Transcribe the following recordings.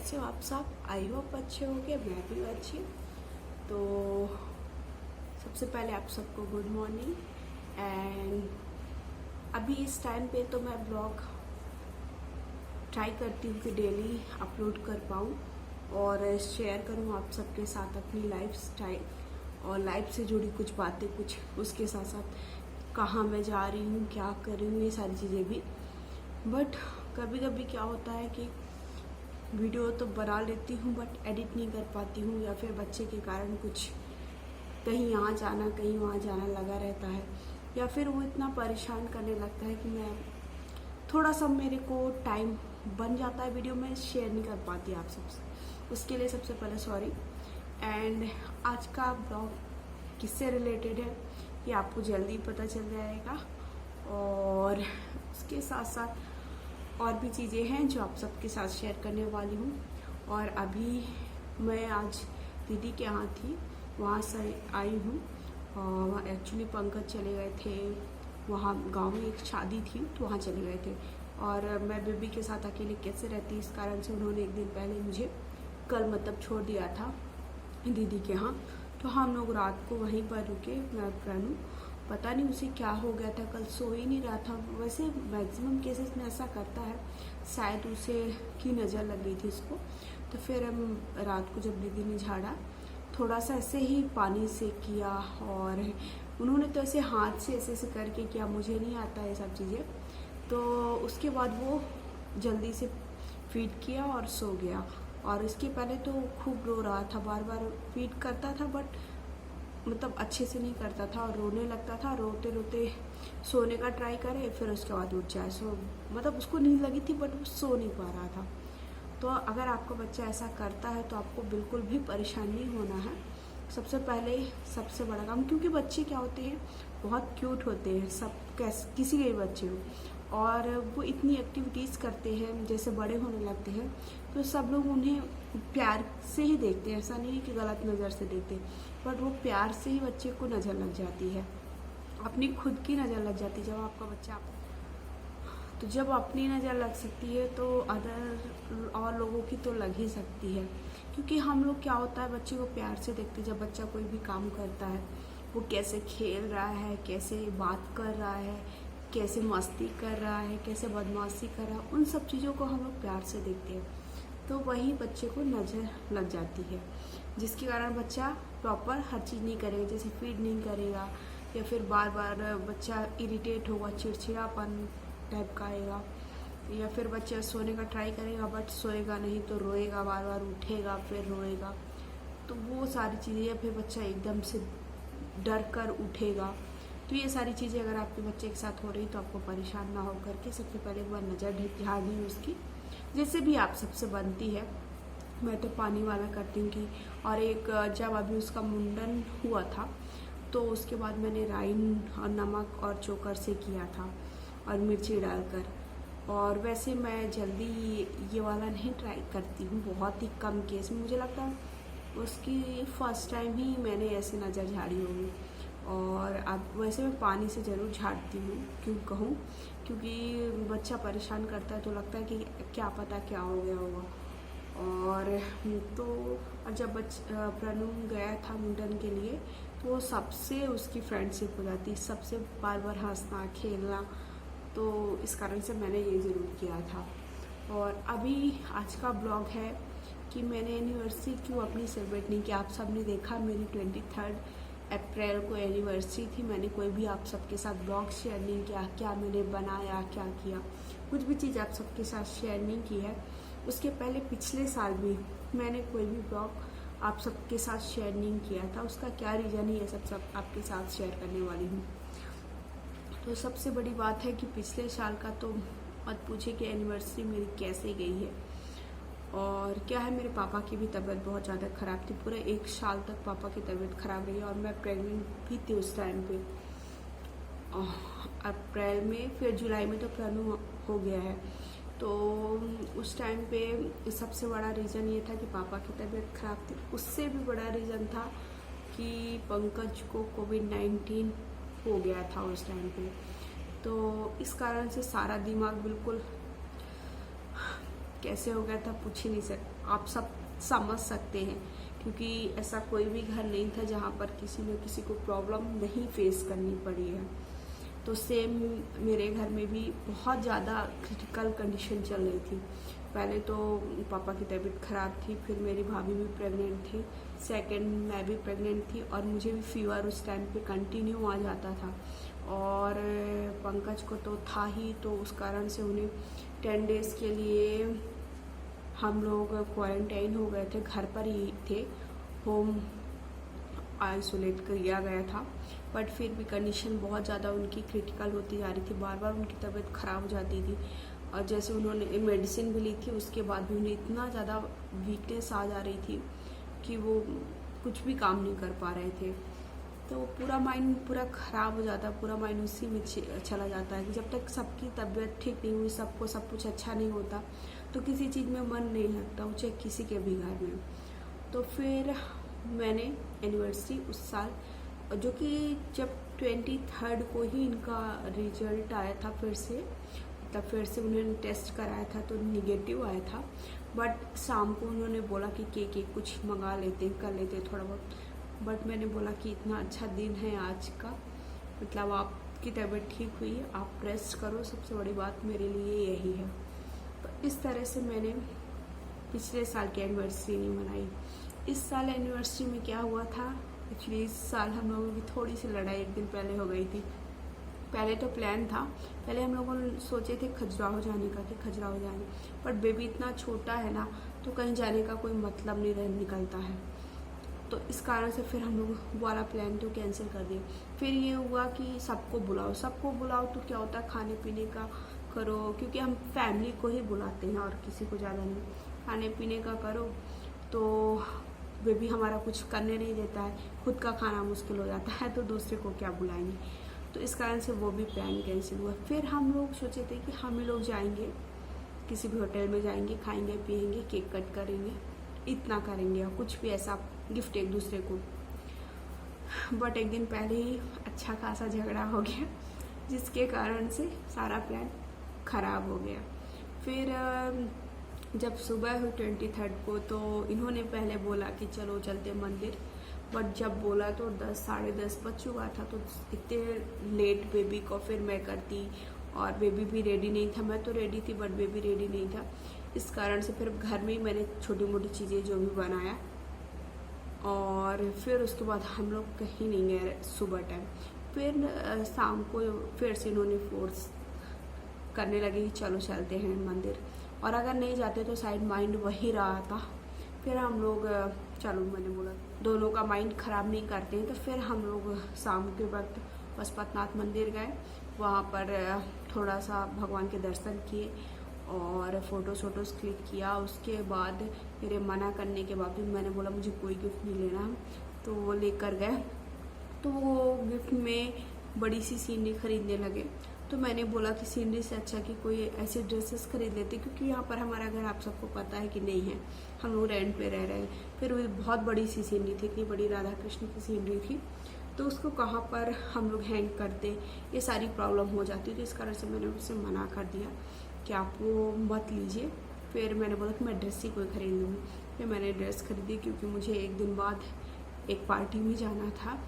कैसे हो आप सब? आई होप अच्छे होंगे, मैं भी अच्छी। तो सबसे पहले आप सबको गुड मॉर्निंग। एंड अभी इस टाइम पे तो मैं ब्लॉग ट्राई करती हूँ कि डेली अपलोड कर पाऊँ और शेयर करूँ आप सबके साथ अपनी लाइफ स्टाइल और लाइफ से जुड़ी कुछ बातें, कुछ उसके साथ साथ कहाँ मैं जा रही हूँ, क्या कर रही हूँ, ये सारी चीज़ें भी। बट कभी कभी क्या होता है कि वीडियो तो बना लेती हूँ बट एडिट नहीं कर पाती हूँ, या फिर बच्चे के कारण कुछ कहीं यहाँ जाना कहीं वहाँ जाना लगा रहता है, या फिर वो इतना परेशान करने लगता है कि मैं थोड़ा सा मेरे को टाइम बन जाता है वीडियो में शेयर नहीं कर पाती आप सबसे। उसके लिए सबसे पहले सॉरी। एंड आज का ब्लॉग किससे रिलेटेड है ये आपको जल्दी पता चल जाएगा, और उसके साथ साथ और भी चीज़ें हैं जो आप सबके साथ शेयर करने वाली हूँ। और अभी मैं आज दीदी के यहाँ थी, वहाँ से आई हूँ। और एक्चुअली पंकज चले गए थे, वहाँ गांव में एक शादी थी तो वहाँ चले गए थे, और मैं बेबी के साथ अकेले कैसे रहती, इस कारण से उन्होंने एक दिन पहले मुझे कल मतलब छोड़ दिया था दीदी के यहाँ। तो हम लोग रात को वहीं पर रुके। मैं प्रणू पता नहीं उसे क्या हो गया था, कल सो ही नहीं रहा था। वैसे मैक्सिमम केसेस में ऐसा करता है, शायद उसे की नज़र लग गई थी इसको। तो फिर हम रात को जब दीदी ने झाड़ा, थोड़ा सा ऐसे ही पानी से किया, और उन्होंने तो ऐसे हाथ से ऐसे करके किया, मुझे नहीं आता ये सब चीज़ें। तो उसके बाद वो जल्दी से फीड किया और सो गया। और इसके पहले तो खूब रो रहा था, बार बार फीड करता था बट मतलब अच्छे से नहीं करता था और रोने लगता था। रोते रोते सोने का ट्राई करे, फिर उसके बाद उठ जाए। सो मतलब उसको नींद लगी थी बट वो सो नहीं पा रहा था। तो अगर आपका बच्चा ऐसा करता है तो आपको बिल्कुल भी परेशान नहीं होना है। सबसे पहले सबसे बड़ा काम, क्योंकि बच्चे क्या होते हैं, बहुत क्यूट होते हैं, सब किसी के भी बच्चे हो, और वो इतनी एक्टिविटीज़ करते हैं जैसे बड़े होने लगते हैं, तो सब लोग उन्हें प्यार से ही देखते हैं। ऐसा नहीं है कि गलत नज़र से देखते, बट वो प्यार से ही बच्चे को नज़र लग जाती है, अपनी खुद की नज़र लग जाती है। जब आपका बच्चा, तो जब अपनी नज़र लग सकती है तो अदर और लोगों की तो लग ही सकती है। क्योंकि हम लोग क्या होता है, बच्चे को प्यार से देखते। जब बच्चा कोई भी काम करता है, वो कैसे खेल रहा है, कैसे बात कर रहा है, कैसे मस्ती कर रहा है, कैसे बदमाशी कर रहा है, उन सब चीज़ों को हम लोग प्यार से देखते हैं। तो वही बच्चे को नज़र लग जाती है, जिसके कारण बच्चा प्रॉपर हर चीज़ नहीं करेगा, जैसे फीड नहीं करेगा, या फिर बार बार बच्चा इरिटेट होगा, चिड़चिड़ापन टाइप का आएगा, या फिर बच्चा सोने का ट्राई करेगा बट सोएगा नहीं, तो रोएगा, बार बार उठेगा फिर रोएगा। तो वो सारी चीज़ें, या फिर बच्चा एकदम से डर कर उठेगा। तो ये सारी चीज़ें अगर आपके बच्चे के साथ हो रही तो आपको परेशान ना हो करके सबसे पहले एक बार नज़र झाड़नी है उसकी, जैसे भी आप सबसे बनती है। मैं तो पानी वाला करती हूँ कि, और एक जब अभी उसका मुंडन हुआ था तो उसके बाद मैंने राइन और नमक और चोकर से किया था और मिर्ची डालकर। और वैसे मैं जल्दी ये वाला नहीं ट्राई करती हूँ, बहुत ही कम केस में। मुझे लगता है उसकी फर्स्ट टाइम ही मैंने ऐसे नज़र झाड़ी होगी। और अब वैसे मैं पानी से ज़रूर झाड़ती हूँ, क्यों कहूँ, क्योंकि बच्चा परेशान करता है तो लगता है कि क्या पता क्या हो गया होगा। और तो जब प्रणू गया था मुंडन के लिए, तो वो सबसे उसकी फ्रेंडशिप हो जाती, सबसे बार बार हंसना खेलना। तो इस कारण से मैंने ये ज़रूर किया था। और अभी आज का ब्लॉग है कि मैंने एनिवर्सरी क्यों अपनी सेलिब्रेट नहीं किया। आप सब ने देखा मेरी 23 अप्रैल को एनिवर्सरी थी, मैंने कोई भी आप सबके साथ ब्लॉग शेयर नहीं किया, क्या मैंने बनाया, क्या किया, कुछ भी चीज़ आप सबके साथ शेयर नहीं की है। उसके पहले पिछले साल भी मैंने कोई भी ब्लॉग आप सबके साथ शेयर नहीं किया था। उसका क्या रीज़न है, ये सब आपके साथ शेयर करने वाली हूँ। तो सबसे बड़ी बात है कि पिछले साल का तो मत पूछे कि एनिवर्सरी मेरी कैसे गई है। और क्या है, मेरे पापा की भी तबीयत बहुत ज़्यादा ख़राब थी, पूरे 1 साल तक पापा की तबीयत ख़राब रही, और मैं प्रेग्नेंट भी थी उस टाइम पे। अप्रैल में, फिर जुलाई में तो प्रणु हो गया है। तो उस टाइम पे सबसे बड़ा रीज़न ये था कि पापा की तबीयत ख़राब थी। उससे भी बड़ा रीज़न था कि पंकज को कोविड-19 हो गया था उस टाइम पे। तो इस कारण से सारा दिमाग बिल्कुल कैसे हो गया था पूछ ही नहीं सकते, आप सब समझ सकते हैं, क्योंकि ऐसा कोई भी घर नहीं था जहाँ पर किसी न किसी को प्रॉब्लम नहीं फेस करनी पड़ी है। तो सेम मेरे घर में भी बहुत ज़्यादा क्रिटिकल कंडीशन चल रही थी। पहले तो पापा की तबीयत ख़राब थी, फिर मेरी भाभी भी प्रेग्नेंट थी, सेकंड मैं भी प्रेग्नेंट थी, और मुझे भी फीवर उस टाइम पे कंटिन्यू आ जाता था, और पंकज को तो था ही। तो उस कारण से उन्हें 10 डेज़ के लिए हम लोग क्वारंटाइन हो गए थे, घर पर ही थे, होम आइसोलेट किया गया था। बट फिर भी कंडीशन बहुत ज़्यादा उनकी क्रिटिकल होती जा रही थी, बार बार उनकी तबीयत ख़राब हो जाती थी, और जैसे उन्होंने मेडिसिन भी ली थी उसके बाद भी उन्हें इतना ज़्यादा वीकनेस आ जा रही थी कि वो कुछ भी काम नहीं कर पा रहे थे। तो पूरा माइंड पूरा ख़राब हो जाता है, पूरा माइंड उसी में चला जाता है कि जब तक सबकी तबीयत ठीक नहीं हुई, सबको सब कुछ अच्छा नहीं होता, तो किसी चीज़ में मन नहीं लगता, वो चाहे किसी के भी घर में। तो फिर मैंने एनिवर्सरी उस साल, जो कि जब 23rd को ही इनका रिजल्ट आया था, फिर से उन्होंने टेस्ट कराया था तो निगेटिव आया था। बट शाम को उन्होंने बोला कि केक कुछ मंगा लेते कर लेते थोड़ा बहुत। बट मैंने बोला कि इतना अच्छा दिन है आज का, मतलब आपकी तबीयत ठीक हुई है, आप रेस्ट करो, सबसे बड़ी बात मेरे लिए यही है। तो इस तरह से मैंने पिछले साल की एनिवर्सरी नहीं मनाई। इस साल एनिवर्सरी में क्या हुआ था, एक्चुअली इस साल हम लोगों की थोड़ी सी लड़ाई एक दिन पहले हो गई थी। पहले तो प्लान था, पहले हम लोगों ने सोचे थे खजुराहो जाने का, कि खजुराहो जाएंगे, बट बेबी इतना छोटा है ना, तो कहीं जाने का कोई मतलब नहीं निकलता है। तो इस कारण से फिर हम लोग वाला प्लान तो कैंसिल कर दिया। फिर ये हुआ कि सबको बुलाओ तो क्या होता है, खाने पीने का करो, क्योंकि हम फैमिली को ही बुलाते हैं और किसी को ज़्यादा नहीं, खाने पीने का करो। तो बेबी हमारा कुछ करने नहीं देता है, खुद का खाना मुश्किल हो जाता है, तो दूसरे को क्या बुलाएंगे। तो इस कारण से वो भी प्लान कैंसिल हुआ। फिर हम लोग सोचे थे कि हम ही लोग जाएंगे, किसी भी होटल में जाएंगे, खाएंगे पिएंगे, केक कट करेंगे, इतना करेंगे, और कुछ भी ऐसा गिफ्ट एक दूसरे को। बट एक दिन पहले ही अच्छा खासा झगड़ा हो गया, जिसके कारण से सारा प्लान खराब हो गया। फिर जब सुबह हुई 23rd को, तो इन्होंने पहले बोला कि चलो चलते मंदिर, बट जब बोला तो 10 साढ़े 10 बज चुका था। तो इतने लेट बेबी को फिर मैं करती, और बेबी भी रेडी नहीं था, मैं तो रेडी थी बट बेबी रेडी नहीं था। इस कारण से फिर घर में ही मैंने छोटी मोटी चीज़ें जो भी बनाया, और फिर उसके बाद हम लोग कहीं नहीं गए सुबह टाइम। फिर शाम को फिर से इन्होंने फोर्स करने लगे कि चलो चलते हैं मंदिर, और अगर नहीं जाते तो शायद माइंड वही रहा था। फिर हम लोग चलो, मैंने बोला दोनों का माइंड ख़राब नहीं करते हैं, तो फिर हम लोग शाम के वक्त पशुपतिनाथ मंदिर गए, वहाँ पर थोड़ा सा भगवान के दर्शन किए और फोटोज क्लिक किया। उसके बाद मेरे मना करने के बावजूद मैंने बोला मुझे कोई गिफ्ट नहीं लेना, तो वो लेकर गए। तो वो गिफ्ट में बड़ी सी सीनरी खरीदने लगे। तो मैंने बोला कि सीनरी से अच्छा कि कोई ऐसे ड्रेसेस खरीद लेते, क्योंकि यहाँ पर हमारा घर आप सबको पता है कि नहीं है, हम लोग रेंट पे रह रहे हैं। फिर वो बहुत बड़ी सी सीनरी थी, इतनी बड़ी राधा कृष्ण की सीनरी थी, तो उसको कहाँ पर हम लोग हैंग करते, ये सारी प्रॉब्लम हो जाती। तो इस कारण से मैंने उससे मना कर दिया कि आप वो मत लीजिए। फिर मैंने बोला कि मैं ड्रेस ही कोई खरीद लूँगी। फिर मैंने ड्रेस खरीदी, क्योंकि मुझे एक दिन बाद एक पार्टी में जाना था,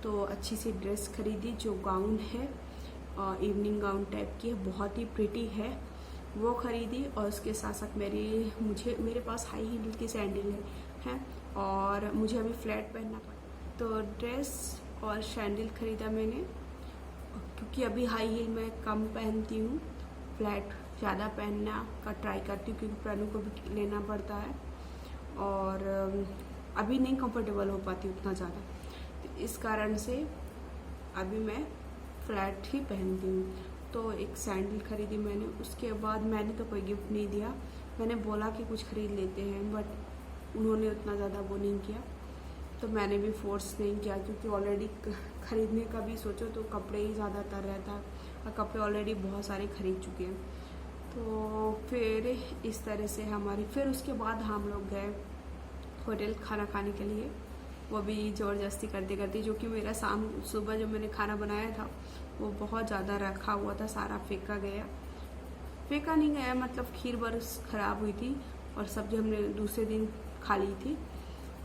तो अच्छी सी ड्रेस खरीदी जो गाउन है, इवनिंग गाउन टाइप की है, बहुत ही प्रिटी है, वो खरीदी। और उसके साथ साथ मेरे पास हाई हील की सैंडल है, और मुझे अभी फ्लैट पहनना पड़ा, तो ड्रेस और सैंडल खरीदा मैंने, क्योंकि अभी हाई हील मैं कम पहनती हूँ, फ्लैट ज़्यादा पहनना का ट्राई करती हूँ, क्योंकि प्रणू को भी लेना पड़ता है, और अभी नहीं कंफर्टेबल हो पाती उतना ज़्यादा, तो इस कारण से अभी मैं फ्लैट ही पहनती हूँ। तो एक सैंडल खरीदी मैंने। उसके बाद मैंने तो कोई गिफ्ट नहीं दिया, मैंने बोला कि कुछ खरीद लेते हैं, बट उन्होंने उतना ज़्यादा वो नहीं किया, तो मैंने भी फोर्स नहीं किया, क्योंकि ऑलरेडी खरीदने का भी सोचो तो कपड़े ही ज़्यादातर रहता है, और कपड़े ऑलरेडी बहुत सारे खरीद चुके हैं। तो फिर इस तरह से फिर उसके बाद हम लोग गए होटल खाना खाने के लिए, वो भी ज़बरदस्ती करते करते, जो कि मेरा सुबह जो मैंने खाना बनाया था वो बहुत ज़्यादा रखा हुआ था, सारा फेंका गया। फेंका नहीं गया, मतलब खीर बस ख़राब हुई थी और सब्जी हमने दूसरे दिन खा ली थी।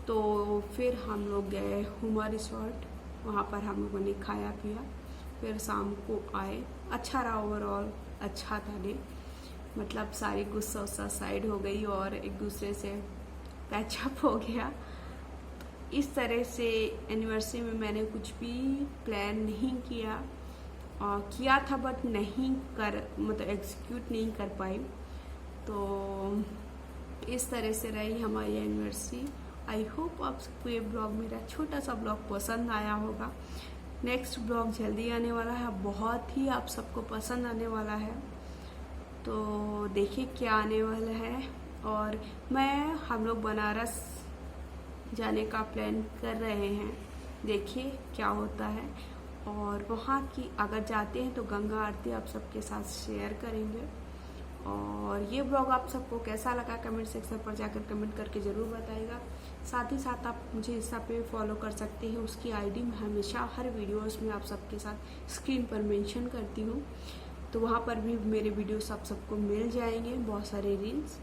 तो फिर हम लोग गए हुमा रिसोर्ट, वहाँ पर हम लोगों ने खाया पिया, फिर शाम को आए। अच्छा रहा, ओवरऑल अच्छा था डे, मतलब सारी गुस्सा उस्सा साइड हो गई और एक दूसरे से पैचअप हो गया। इस तरह से एनिवर्सरी में मैंने कुछ भी प्लान नहीं किया, किया था बट नहीं कर मतलब एग्जीक्यूट नहीं कर पाई। तो इस तरह से रही हमारी एनिवर्सरी। आई होप आप सबको ये ब्लॉग, मेरा छोटा सा ब्लॉग पसंद आया होगा। नेक्स्ट ब्लॉग जल्दी आने वाला है, बहुत ही आप सबको पसंद आने वाला है, तो देखिए क्या आने वाला है। और हम लोग बनारस जाने का प्लान कर रहे हैं, देखिए क्या होता है। और वहाँ की अगर जाते हैं तो गंगा आरती आप सबके साथ शेयर करेंगे। और ये ब्लॉग आप सबको कैसा लगा कमेंट सेक्शन पर जाकर कमेंट करके ज़रूर बताइएगा। साथ ही साथ आप मुझे इंस्टा पे फॉलो कर सकते हैं, उसकी आईडी मैं हमेशा हर वीडियोस में आप सबके साथ स्क्रीन पर मेंशन करती हूँ, तो वहाँ पर भी मेरे वीडियोस आप सबको मिल जाएंगे, बहुत सारे रील्स।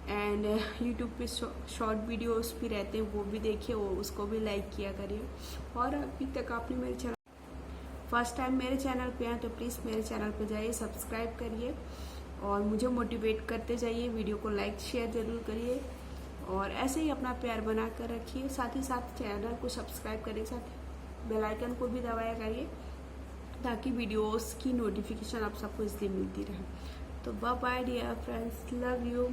एंड यूट्यूब पे शॉर्ट वीडियोस भी रहते हैं, वो भी देखिए, वो उसको भी लाइक किया करिए। और अभी तक आपने मेरे चैनल फर्स्ट टाइम मेरे चैनल पे हैं तो प्लीज़ मेरे चैनल पे जाइए, सब्सक्राइब करिए और मुझे मोटिवेट करते जाइए। वीडियो को लाइक शेयर ज़रूर करिए और ऐसे ही अपना प्यार बना कर रखिए। साथ ही साथ चैनल को सब्सक्राइब करिए, साथ बेल आइकन को भी दबाया करिए ताकि वीडियोस की नोटिफिकेशन आप सबको इसलिए मिलती रहे। तो bye bye dear friends, love you.